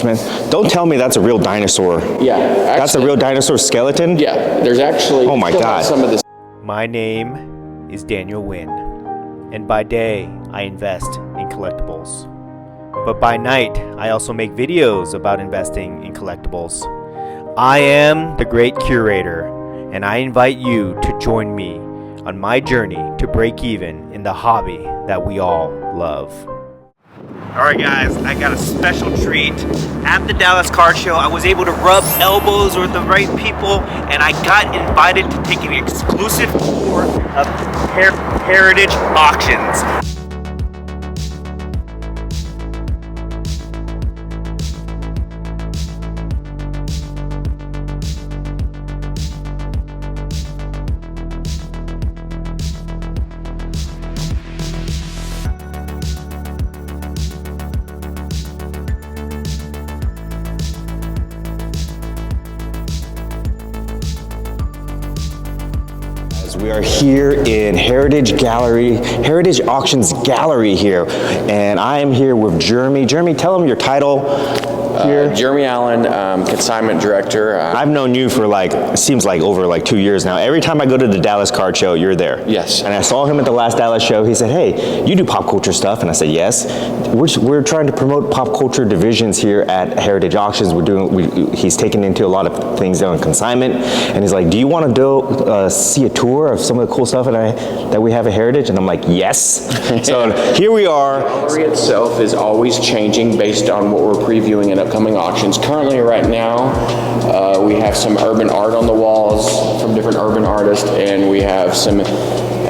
Don't tell me that's a real dinosaur. Yeah. Actually, that's a real dinosaur skeleton? Yeah, there's actually... Oh my God. Some of this. My name is Daniel Wynn, and by day, I invest in collectibles. But by night, I also make videos about investing in collectibles. I am the Great Curator, and I invite you to join me on my journey to break even in the hobby that we all love. Alright guys, I got a special treat. At the Dallas Card Show, I was able to rub elbows with the right people, and I got invited to take an exclusive tour of Heritage Auctions. We are here in Heritage Auctions Gallery here, and I am here with Jeremy. Jeremy, tell them your title here. Jeremy Allen, consignment director. I've known you for it seems like over 2 years now. Every time I go to the Dallas Card Show, you're there. Yes. And I saw him at the last Dallas show. He said, hey, you do pop culture stuff? And I said, yes. We're trying to promote pop culture divisions here at Heritage Auctions. He's taken into a lot of things on consignment, and he's like, do you want to go see a tour of some of the cool stuff that we have at Heritage? And I'm like, yes. So here we are. The gallery itself is always changing based on what we're previewing in upcoming auctions. Currently, right now, we have some urban art on the walls from different urban artists, and we have some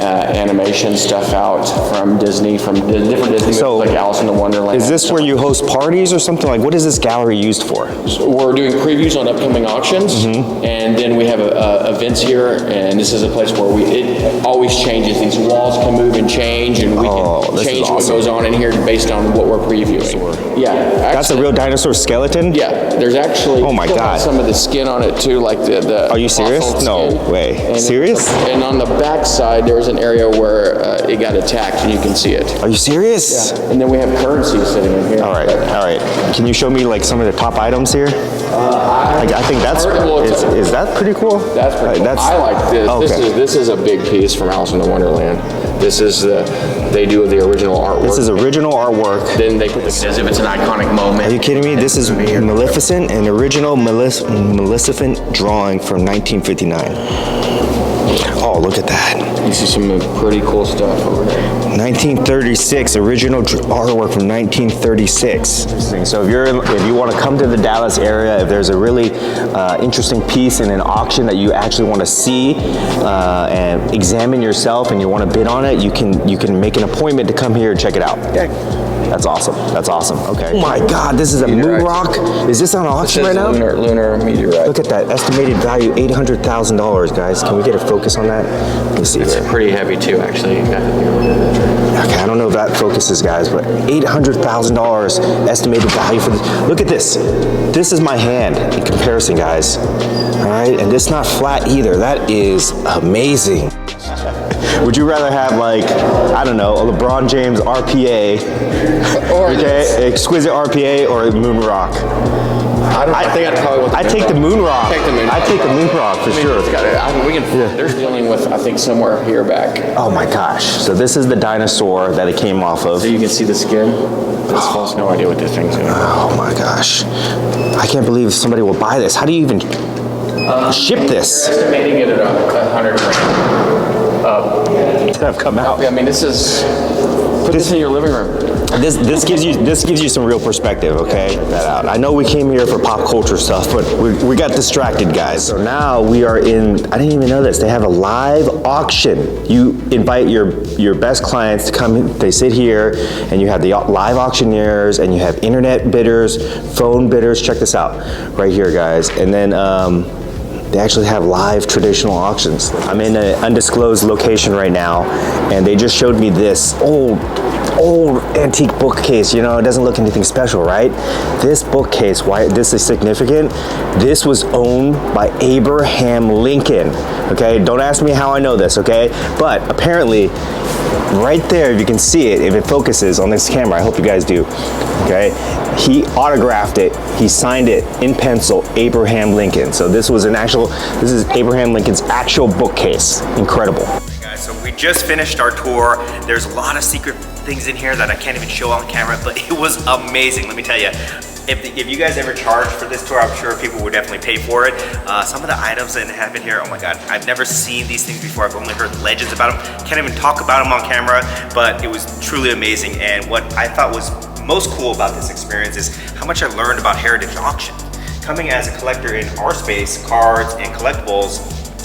animation stuff out from Disney, different Disney movies like Alice in the Wonderland. Is this where you host parties or something? What is this gallery used for? So we're doing previews on upcoming auctions, and then we have events here, and this is a place where it always changes. These walls can move and change, and we can change what goes on in here based on what we're previewing. Yeah. That's a real dinosaur skeleton? Yeah. There's actually oh my God. Some of the skin on it too, like the Are you serious? No way. And serious? And on the back side, there was an area where it got attacked, and you can see it. Are you serious? Yeah. And then we have currency sitting in here. All right. Can you show me some of the top items here? I think that's is that pretty cool? That's pretty cool. I like this. Okay. This is a big piece from Alice in the Wonderland. This is they do the original artwork. This is original artwork. Then they put as if it's an iconic moment. Are you kidding me? This is Maleficent, an original Maleficent drawing from 1959. Oh, look at that. You see some pretty cool stuff over there. 1936, original artwork from 1936. So if you want to come to the Dallas area, if there's a really interesting piece in an auction that you actually want to see and examine yourself, and you want to bid on it, you can make an appointment to come here and check it out. Okay. That's awesome. That's awesome. Okay. Oh my God, this is a moon rock. Is this on auction right now? Lunar meteorite. Look at that estimated value, $800,000, guys. Can we get a focus on that? Let me see here. It's pretty heavy too, actually. Okay, I don't know if that focuses, guys, but $800,000 estimated value for this. Look at this. This is my hand in comparison, guys. All right, and it's not flat either. That is amazing. Would you rather have I don't know, a LeBron James RPA, exquisite RPA, or a moon rock? I think I'd probably want I take the moon rock. I take the moon rock for sure. They're dealing with, I think, somewhere here back. Oh my gosh. So this is the dinosaur that it came off of. So you can see the skin. This false, no idea what this thing's going to be. Oh my gosh. I can't believe somebody will buy this. How do you even ship this? They're estimating it at 100 grand. Have come out. I mean, this is put this in your living room. This gives you some real perspective. Okay, check that out. I know we came here for pop culture stuff, but we got distracted, guys. So now we are in. I didn't even know this. They have a live auction. You invite your best clients to come. They sit here, and you have the live auctioneers, and you have internet bidders, phone bidders. Check this out, right here, guys. And then. They actually have live traditional auctions. I'm in an undisclosed location right now, and they just showed me this old antique bookcase. It doesn't look anything special, right? This bookcase, why this is significant, this was owned by Abraham Lincoln, okay? Don't ask me how I know this, okay? But apparently, right there, if you can see it, if it focuses on this camera, I hope you guys do, okay? He autographed it he signed it in pencil, Abraham Lincoln. So this is Abraham Lincoln's actual bookcase. Incredible. Guys, so we just finished our tour. There's a lot of secret things in here that I can't even show on camera, but it was amazing, let me tell you. If you guys ever charge for this tour, I'm sure people would definitely pay for it. Some of the items that have in here, oh my God, I've never seen these things before. I've only heard legends about them. Can't even talk about them on camera, but it was truly amazing. And what I thought was most cool about this experience is how much I learned about heritage auction. Coming as a collector in our space, cards and collectibles,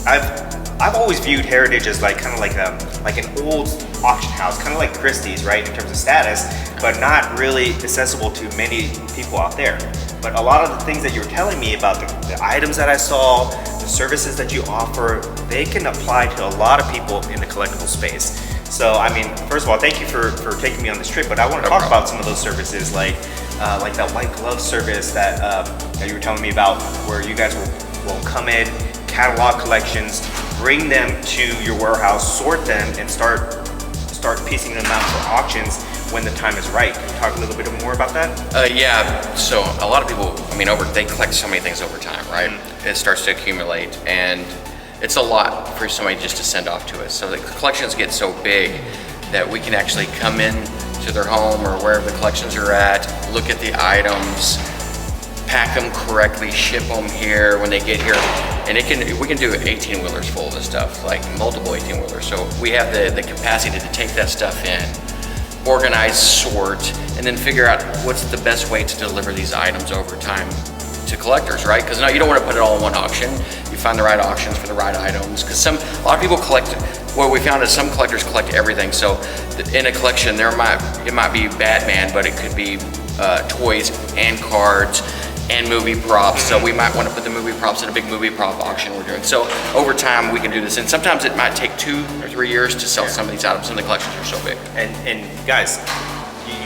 I've always viewed heritage as like kind of like an old auction house, kind of like Christie's, right, in terms of status, but not really accessible to many people out there. But a lot of the things that you were telling me about the items that I saw, the services that you offer, they can apply to a lot of people in the collectible space. So, I mean, first of all, thank you for taking me on this trip, but I want to talk about some of those services, like that white glove service that you were telling me about, where you guys will come in, catalog collections, bring them to your warehouse, sort them, and start piecing them out for auctions when the time is right. Can you talk a little bit more about that? Yeah, so a lot of people, I mean, they collect so many things over time, right? Mm-hmm. It starts to accumulate, and it's a lot for somebody just to send off to us. So the collections get so big that we can actually come in to their home or wherever the collections are at, look at the items, pack them correctly, ship them here when they get here, and we can do 18-wheelers full of this stuff, like multiple 18-wheelers. So we have the capacity to take that stuff in, organize, sort, and then figure out what's the best way to deliver these items over time to collectors, right? Because now you don't want to put it all in one auction. You find the right auctions for the right items. Because a lot of people collect. What we found is some collectors collect everything. So in a collection, it might be Batman, but it could be toys and cards and movie props. So we might want to put the movie props in a big movie prop auction we're doing. So over time we can do this, and sometimes it might take 2 or 3 years to sell some of these items. Some of the collections are so big. And guys,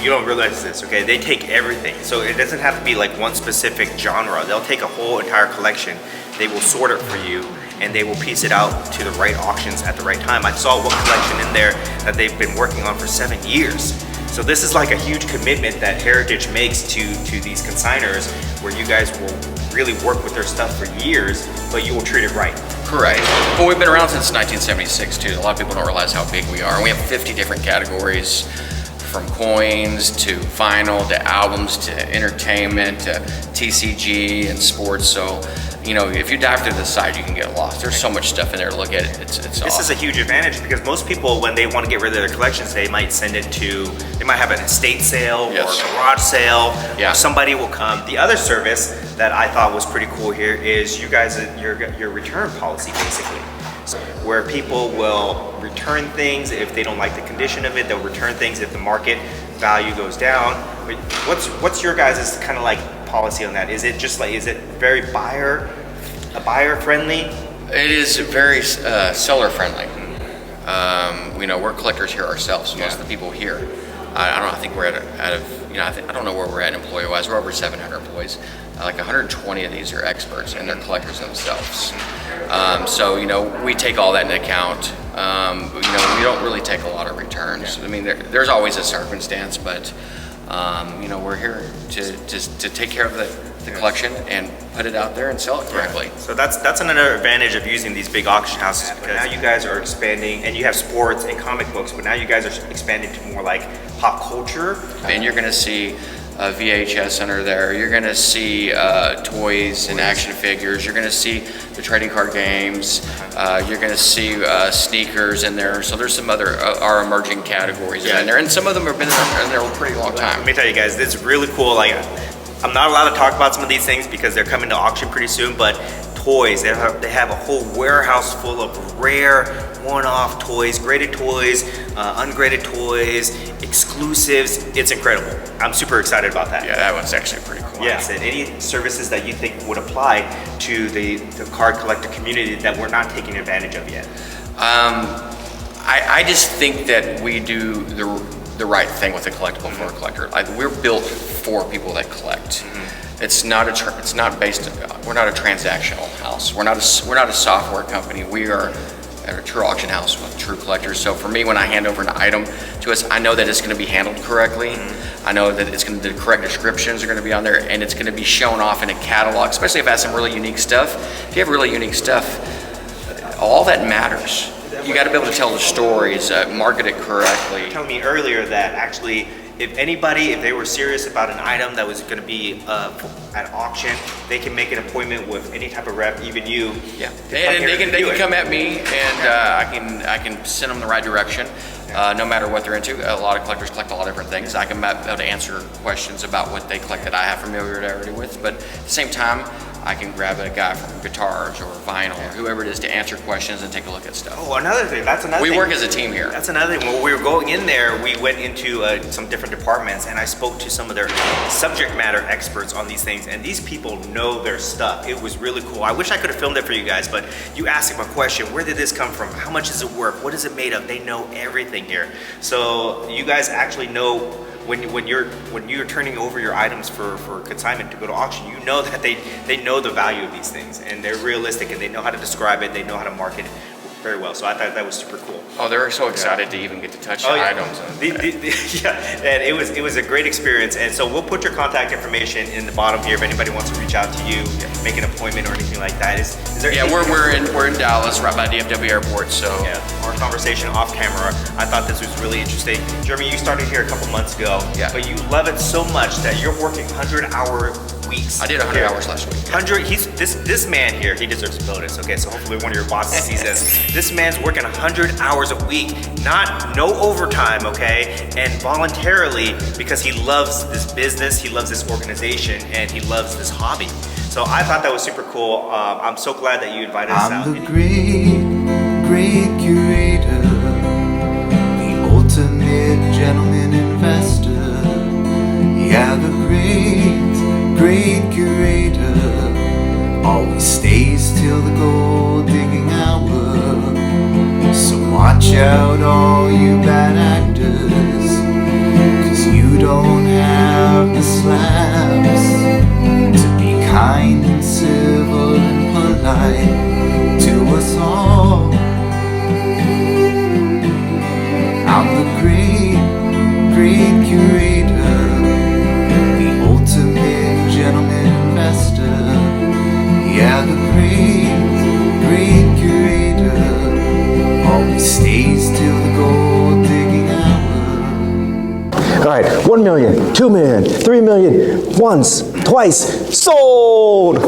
you don't realize this, okay? They take everything. So it doesn't have to be like one specific genre. They'll take a whole entire collection, they will sort it for you, and they will piece it out to the right auctions at the right time. I saw one collection in there that they've been working on for 7 years. So this is like a huge commitment that Heritage makes to these consigners, where you guys will really work with their stuff for years, but you will treat it right. Correct. Well, we've been around since 1976 too. A lot of people don't realize how big we are. And we have 50 different categories, from coins to vinyl to albums to entertainment to TCG and sports. So, you know, if you dive through the site, you can get lost. There's so much stuff in there to look at. It's This awesome. is a huge advantage, because most people, when they want to get rid of their collections, they might they might have an estate sale Yes. or a garage sale. Yeah. Or somebody will come. The other service that I thought was pretty cool here is you guys, your return policy, basically. So, where people will return things if they don't like the condition of it. They'll return things if the market value goes down. But what's your guys' kind of like policy on that? Is it just like, is it very buyer friendly? It is very seller friendly. You know, we're collectors here ourselves. Most of the people here, I think we're I don't know where we're at employee-wise. We're over 700 employees. Like 120 of these are experts, and they're collectors themselves. So, you know, we take all that into account. You know, we don't really take a lot of returns. I mean, there's always a circumstance, but you know, we're here to take care of the collection and put it out there and sell it correctly. Yeah. So that's another advantage of using these big auction houses, because now you guys are expanding, and you have sports and comic books, but now you guys are expanding to more like pop culture. And you're going to see a VHS under there. You're going to see toys and action figures. You're going to see the trading card games. You're going to see sneakers in there. So there's some other our emerging categories in there, and some of them have been in there a pretty long time. Let me tell you guys, this is really cool. Like, I'm not allowed to talk about some of these things because they're coming to auction pretty soon, but toys, they have a whole warehouse full of rare one-off toys, graded toys, ungraded toys, exclusives. It's incredible. I'm super excited about that. Yeah, that one's actually pretty cool. Yes, and any services that you think would apply to the card collector community that we're not taking advantage of yet? I just think that we do the right thing with the collectible for a collector. Like, we're built for people that collect. It's not we're not a transactional house. We're not a software company. We are a true auction house with true collectors. So for me, when I hand over an item to us, I know that it's going to be handled correctly. I know that the correct descriptions are going to be on there, and it's going to be shown off in a catalog, especially if it has some really unique stuff. If you have really unique stuff, all that matters. You got to be able to tell the stories, market it correctly. You were telling me earlier that actually, if they were serious about an item that was going to be at auction, they can make an appointment with any type of rep, even you. Yeah, and they can come at me, and I can send them the right direction. No matter what they're into. A lot of collectors collect a lot of different things. I can be able to answer questions about what they collect that I have familiarity with, but at the same time, I can grab a guy from guitars or vinyl or whoever it is to answer questions and take a look at stuff. Oh, another thing. That's another thing. We work as a team here. That's another thing. When we were going in there, we went into some different departments, and I spoke to some of their subject matter experts on these things, and these people know their stuff. It was really cool. I wish I could have filmed it for you guys, but you asked them a question: where did this come from? How much is it worth? What is it made of? They know everything here. So you guys actually know. When you're turning over your items for consignment to go to auction, you know that they know the value of these things, and they're realistic, and they know how to describe it, they know how to market it very well. So I thought that was super cool. Oh, they're so excited to even get to touch the items. Yeah, and it was a great experience. And so we'll put your contact information in the bottom here if anybody wants to reach out to you, make an appointment or anything like that. Is there? Yeah, we're in Dallas, right by DFW Airport. So yeah, our conversation off camera, I thought this was really interesting. Jeremy, you started here a couple months ago, but you love it so much that you're working 100-hour weeks. I did 100 hours last week. 100. This man here, he deserves a bonus. Okay, so hopefully one of your bosses sees this. This man's working 100 hours a week, no overtime, okay, and voluntarily because he loves this business, he loves this organization, and he loves this hobby. So I thought that was super cool. I'm so glad that you invited us out. I'm the great curator, the ultimate gentleman investor. Yeah, the great curator always stays till the gold digging hour. So watch out all you bad actors, 'cause you don't have the slabs to be kind and civil and polite to us all. I'm the great curator, the ultimate gentleman investor. Yeah, the great curator always stays till the gold digging hour. All right, 1 million, 2 million, 3 million, once, twice, sold!